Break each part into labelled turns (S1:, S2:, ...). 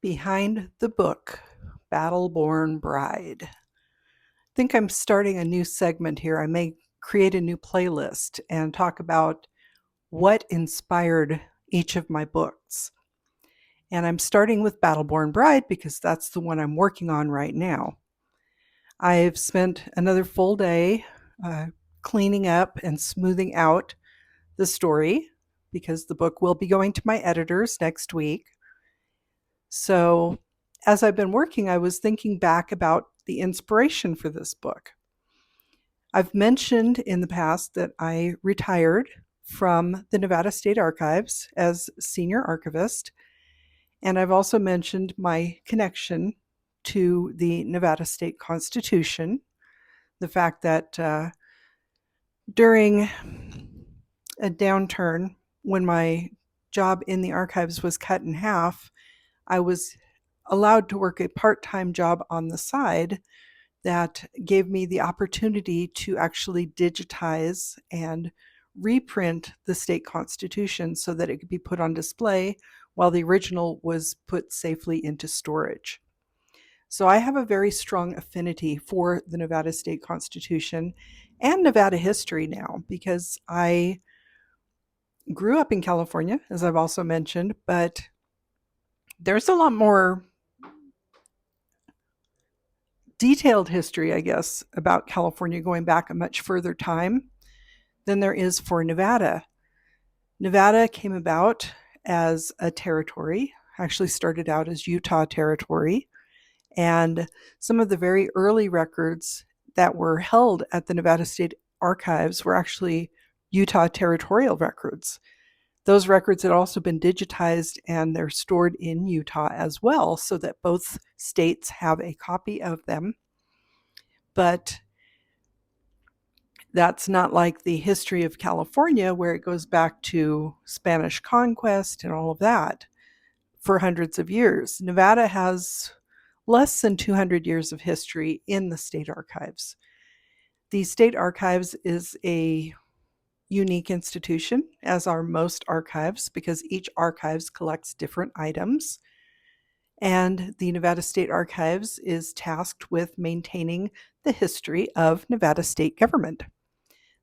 S1: Behind the Book, Battle-Born Bride. I think I'm starting a new segment here. I may create a new playlist and talk about what inspired each of my books. And I'm starting with Battle-Born Bride because that's the one I'm working on right now. I've spent another full day uh, cleaning up and smoothing out the story because the book will be going to my editors next week. So, as I've been working, I was thinking back about the inspiration for this book. I've mentioned in the past that I retired from the Nevada State Archives as senior archivist, and I've also mentioned my connection to the Nevada State Constitution, the fact that during a downturn, when my job in the archives was cut in half, I was allowed to work a part-time job on the side that gave me the opportunity to actually digitize and reprint the state constitution so that it could be put on display while the original was put safely into storage. So I have a very strong affinity for the Nevada State Constitution and Nevada history now because I grew up in California, as I've also mentioned, but there's a lot more detailed history, I guess, about California going back a much further time than there is for Nevada. Nevada came about as a territory, actually started out as Utah Territory, and some of the very early records that were held at the Nevada State Archives were actually Utah Territorial records. Those records had also been digitized and they're stored in Utah as well, so that both states have a copy of them. But that's not like the history of California, where it goes back to Spanish conquest and all of that for hundreds of years. Nevada has less than 200 years of history in the state archives. The state archives is a unique institution, as are most archives, because each archives collects different items. And the Nevada State Archives is tasked with maintaining the history of Nevada state government.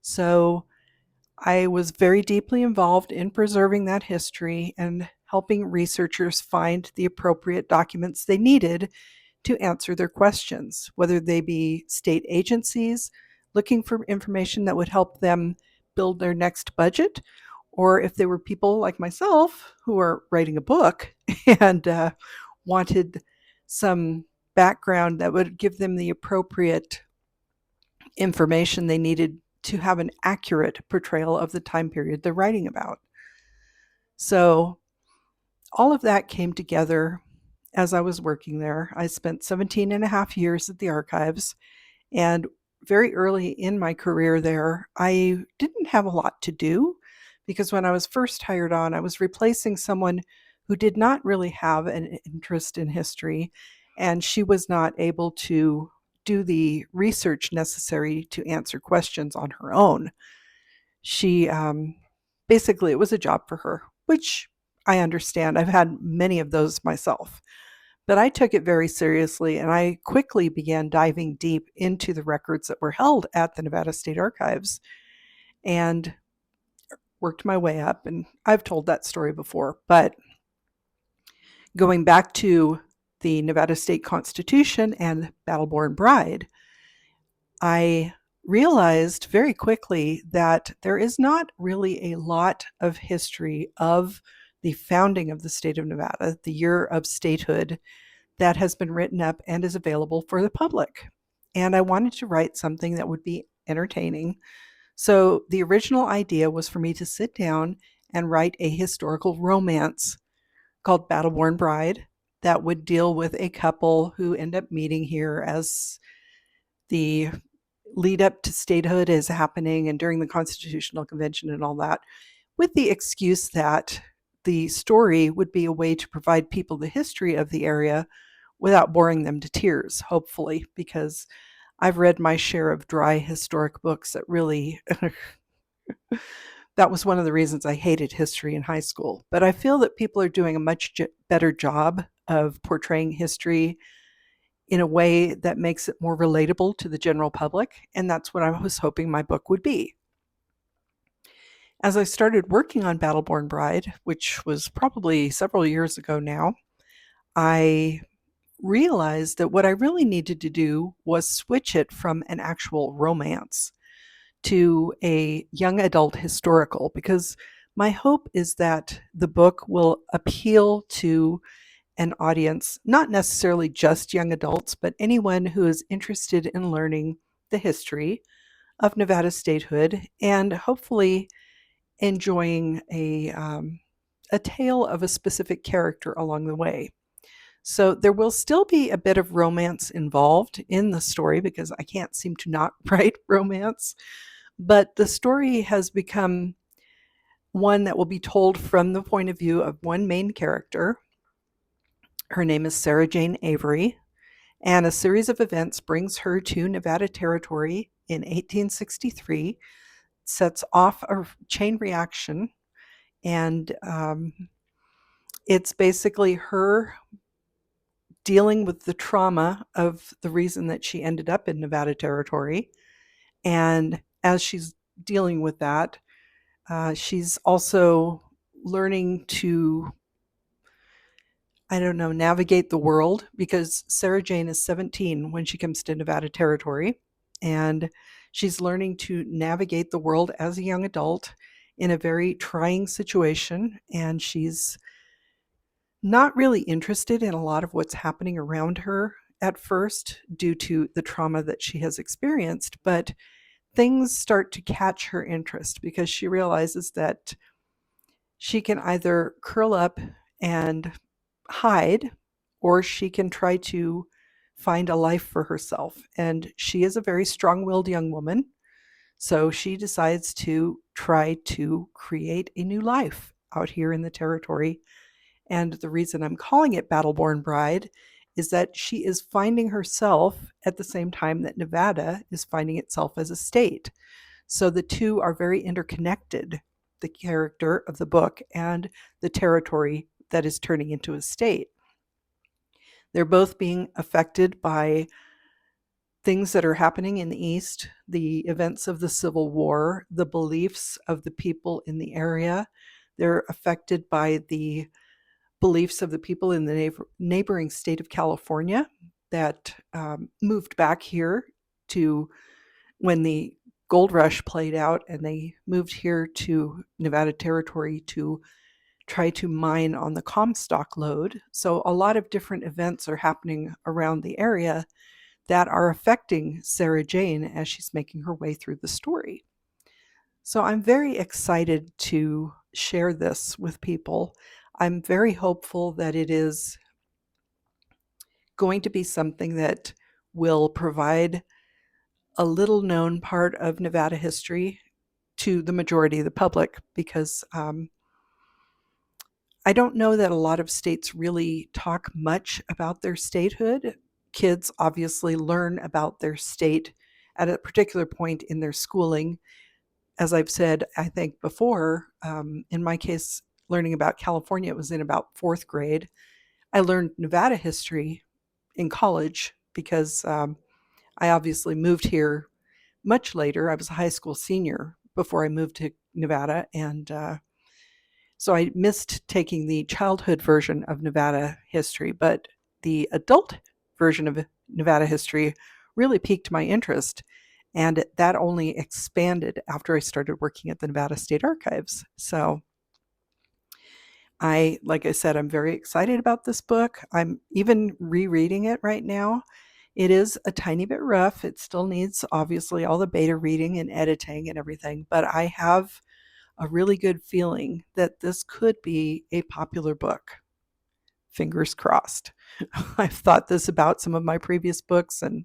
S1: So I was very deeply involved in preserving that history and helping researchers find the appropriate documents they needed to answer their questions, whether they be state agencies looking for information that would help them build their next budget, or if they were people like myself who are writing a book and wanted some background that would give them the appropriate information they needed to have an accurate portrayal of the time period they're writing about. So all of that came together as I was working there. I spent 17 and a half years at the archives, and very early in my career there, I didn't have a lot to do because when I was first hired on, I was replacing someone who did not really have an interest in history, and she was not able to do the research necessary to answer questions on her own. She basically, it was a job for her, which I understand. I've had many of those myself. But I took it very seriously, and I quickly began diving deep into the records that were held at the Nevada State Archives and worked my way up. And I've told that story before, but going back to the Nevada State Constitution and Battle-Born Bride, I realized very quickly that there is not really a lot of history of the founding of the state of Nevada, the year of statehood, that has been written up and is available for the public. And I wanted to write something that would be entertaining. So the original idea was for me to sit down and write a historical romance called Battle-Born Bride that would deal with a couple who end up meeting here as the lead up to statehood is happening and during the Constitutional Convention and all that, with the excuse that the story would be a way to provide people the history of the area without boring them to tears, hopefully, because I've read my share of dry historic books that really, that was one of the reasons I hated history in high school. But I feel that people are doing a much better job of portraying history in a way that makes it more relatable to the general public, and that's what I was hoping my book would be. As I started working on Battleborn Bride, which was probably several years ago now, I realized that what I really needed to do was switch it from an actual romance to a young adult historical, because my hope is that the book will appeal to an audience, not necessarily just young adults, but anyone who is interested in learning the history of Nevada statehood and hopefully enjoying a tale of a specific character along the way. So there will still be a bit of romance involved in the story because I can't seem to not write romance, but the story has become one that will be told from the point of view of one main character. Her name is Sarah Jane Avery, and a series of events brings her to Nevada Territory in 1863, sets off a chain reaction, and it's basically her dealing with the trauma of the reason that she ended up in Nevada Territory. And as she's dealing with that, she's also learning to, I don't know, navigate the world, because Sarah Jane is 17 when she comes to Nevada Territory. And she's learning to navigate the world as a young adult in a very trying situation. And she's not really interested in a lot of what's happening around her at first due to the trauma that she has experienced, but things start to catch her interest because she realizes that she can either curl up and hide, or she can try to find a life for herself. And she is a very strong-willed young woman, so she decides to try to create a new life out here in the territory. And the reason I'm calling it Battleborn Bride is that she is finding herself at the same time that Nevada is finding itself as a state. So the two are very interconnected, the character of the book and the territory that is turning into a state. They're both being affected by things that are happening in the East, the events of the Civil War, the beliefs of the people in the area. They're affected by the beliefs of the people in the neighboring state of California that moved back here to when the gold rush played out, and they moved here to Nevada Territory to try to mine on the Comstock lode. So a lot of different events are happening around the area that are affecting Sarah Jane as she's making her way through the story. So I'm very excited to share this with people. I'm very hopeful that it is going to be something that will provide a little known part of Nevada history to the majority of the public, because I don't know that a lot of states really talk much about their statehood. Kids obviously learn about their state at a particular point in their schooling. As I've said, I think before, in my case, learning about California, it was in about fourth grade. I learned Nevada history in college because I obviously moved here much later. I was a high school senior before I moved to Nevada, and so I missed taking the childhood version of Nevada history, but the adult version of Nevada history really piqued my interest. And that only expanded after I started working at the Nevada State Archives. So like I said, I'm very excited about this book. I'm even rereading it right now. It is a tiny bit rough. It still needs, obviously, all the beta reading and editing and everything, but I have a really good feeling that this could be a popular book. Fingers crossed. I've thought this about some of my previous books, and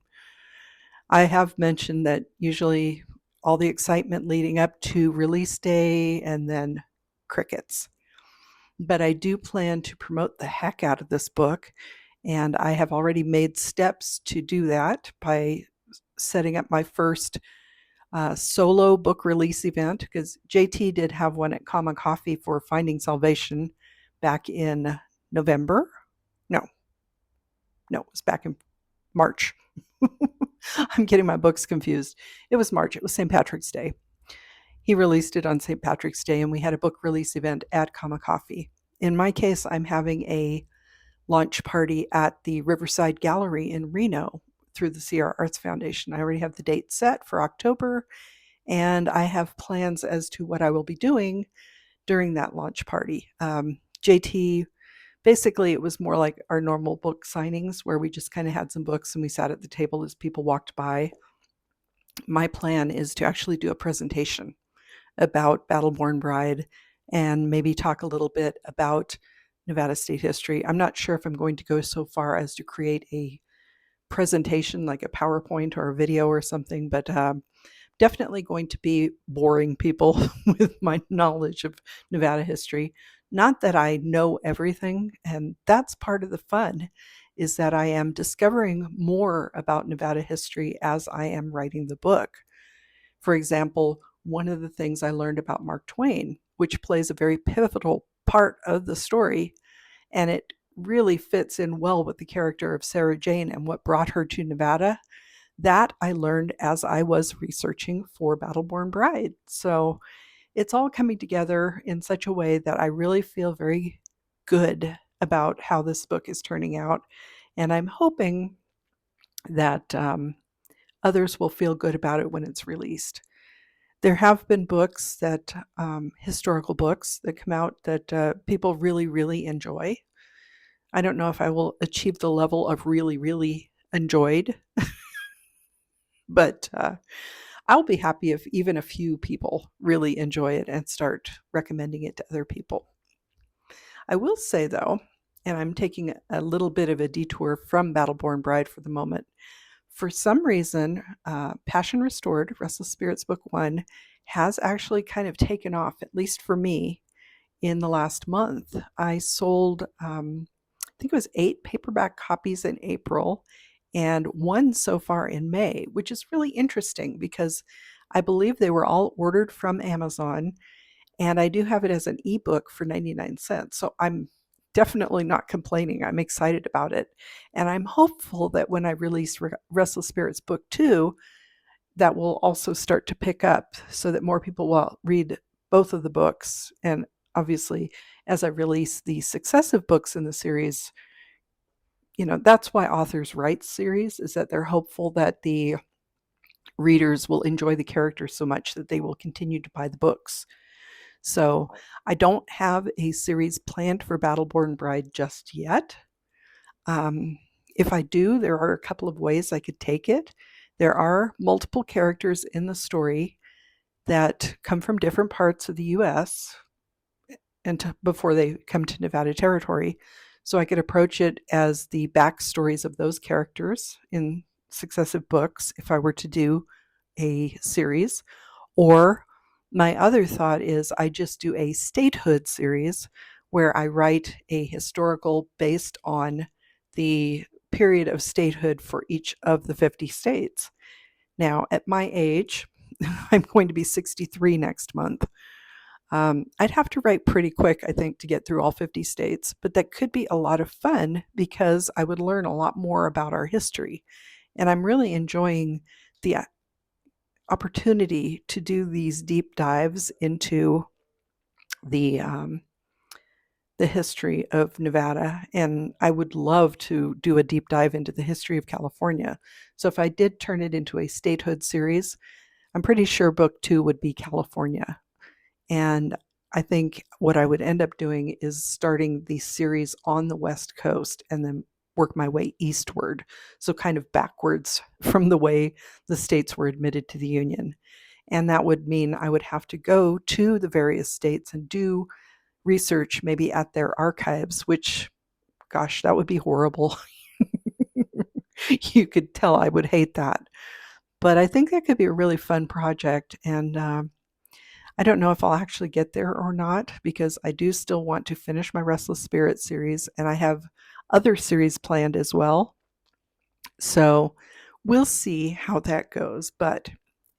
S1: I have mentioned that usually all the excitement leading up to release day and then crickets. But I do plan to promote the heck out of this book, and I have already made steps to do that by setting up my first solo book release event, because JT did have one at Common Coffee for Finding Salvation back in November. No, No, it was back in March. I'm getting my books confused. It was March. It was St. Patrick's Day. He released it on St. Patrick's Day, and we had a book release event at Comma Coffee. In my case, I'm having a launch party at the Riverside Gallery in Reno through the Sierra Arts Foundation. I already have the date set for October, and I have plans as to what I will be doing during that launch party. JT, basically, it was more like our normal book signings where we just kind of had some books and we sat at the table as people walked by. My plan is to actually do a presentation about Battleborn Bride and maybe talk a little bit about Nevada state history. I'm not sure if I'm going to go so far as to create a presentation like a PowerPoint or a video or something, but definitely going to be boring people with my knowledge of Nevada history. Not that I know everything, and that's part of the fun, is that I am discovering more about Nevada history as I am writing the book. For example, one of the things I learned about Mark Twain, which plays a very pivotal part of the story, and it really fits in well with the character of Sarah Jane and what brought her to Nevada, that I learned as I was researching for Battleborn Bride. So it's all coming together in such a way that I really feel very good about how this book is turning out. And I'm hoping that others will feel good about it when it's released. There have been books that, historical books that come out that people really, really enjoy. I don't know if I will achieve the level of really, really enjoyed, but I'll be happy if even a few people really enjoy it and start recommending it to other people. I will say, though, and I'm taking a little bit of a detour from Battleborn Bride for the moment, for some reason, Passion Restored, Restless Spirits Book 1, has actually kind of taken off, at least for me, in the last month. I sold, I think it was 8 paperback copies in April and 1 so far in May, which is really interesting because I believe they were all ordered from Amazon, and I do have it as an ebook for 99 cents. So I'm definitely not complaining. I'm excited about it. And I'm hopeful that when I release Restless Spirits Book 2, that will also start to pick up so that more people will read both of the books. And obviously, as I release the successive books in the series, that's why authors write series, is that they're hopeful that the readers will enjoy the characters so much that they will continue to buy the books. So I don't have a series planned for Battleborn Bride just yet. If I do, there are a couple of ways I could take it. There are multiple characters in the story that come from different parts of the U.S. and before they come to Nevada territory. So I could approach it as the backstories of those characters in successive books if I were to do a series. Or my other thought is I just do a statehood series where I write a historical based on the period of statehood for each of the 50 states. Now, at my age, I'm going to be 63 next month. I'd have to write pretty quick, I think, to get through all 50 states, but that could be a lot of fun because I would learn a lot more about our history. And I'm really enjoying the opportunity to do these deep dives into the history of Nevada, and I would love to do a deep dive into the history of California. So if I did turn it into a statehood series, I'm pretty sure book 2 would be California. And I think what I would end up doing is starting the series on the West Coast and then work my way eastward. So kind of backwards from the way the states were admitted to the Union. And that would mean I would have to go to the various states and do research maybe at their archives, which, gosh, that would be horrible. You could tell I would hate that. But I think that could be a really fun project. And I don't know if I'll actually get there or not because I do still want to finish my Restless Spirit series and I have other series planned as well. So we'll see how that goes. But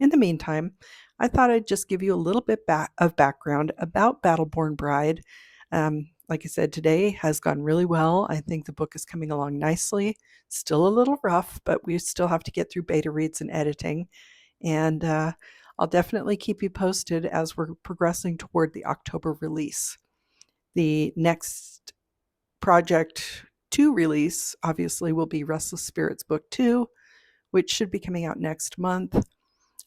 S1: in the meantime, I thought I'd just give you a little bit of background about Battleborn Bride. Like I said, today has gone really well. I think the book is coming along nicely. Still a little rough, but we still have to get through beta reads and editing. And I'll definitely keep you posted as we're progressing toward the October release. The next project to release, obviously, will be Restless Spirits Book 2, which should be coming out next month.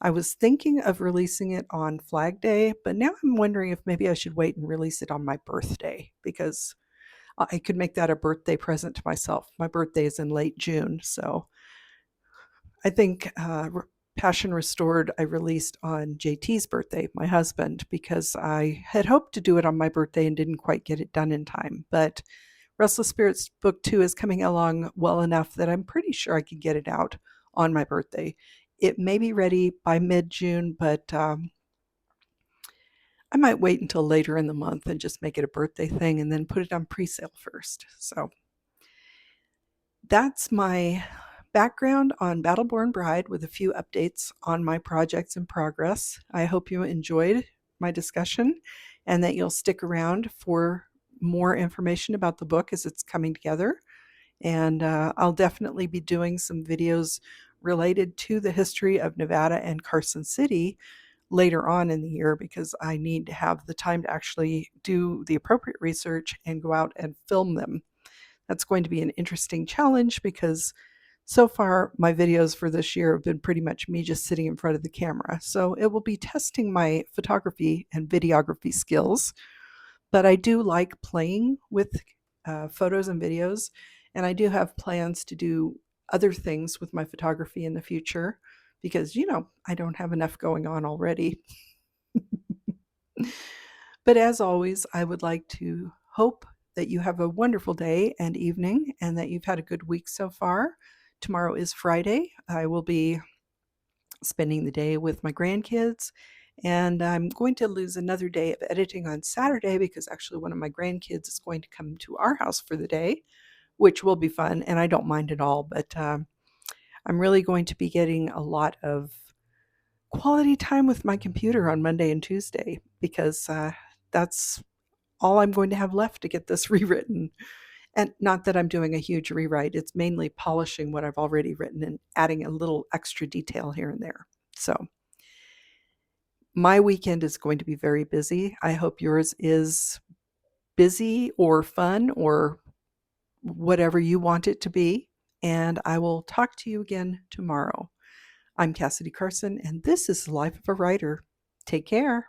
S1: I was thinking of releasing it on Flag Day, but now I'm wondering if maybe I should wait and release it on my birthday, because I could make that a birthday present to myself. My birthday is in late June, so I think Passion Restored I released on JT's birthday, my husband, because I had hoped to do it on my birthday and didn't quite get it done in time. But Restless Spirits Book 2 is coming along well enough that I'm pretty sure I can get it out on my birthday. It may be ready by mid-June, but I might wait until later in the month and just make it a birthday thing and then put it on pre-sale first. So that's my background on Battleborn Bride with a few updates on my projects in progress. I hope you enjoyed my discussion and that you'll stick around for more information about the book as it's coming together. And I'll definitely be doing some videos related to the history of Nevada and Carson City later on in the year, because I need to have the time to actually do the appropriate research and go out and film them. That's going to be an interesting challenge because so far my videos for this year have been pretty much me just sitting in front of the camera. So it will be testing my photography and videography skills, but I do like playing with photos and videos, and I do have plans to do other things with my photography in the future because, I don't have enough going on already. But as always, I would like to hope that you have a wonderful day and evening and that you've had a good week so far. Tomorrow is Friday. I will be spending the day with my grandkids, and I'm going to lose another day of editing on Saturday because actually one of my grandkids is going to come to our house for the day, which will be fun, and I don't mind at all. But I'm really going to be getting a lot of quality time with my computer on Monday and Tuesday because that's all I'm going to have left to get this rewritten. And not that I'm doing a huge rewrite, it's mainly polishing what I've already written and adding a little extra detail here and there. So my weekend is going to be very busy. I hope yours is busy or fun or whatever you want it to be. And I will talk to you again tomorrow. I'm Cassidy Carson, and this is the Life of a Writer. Take care.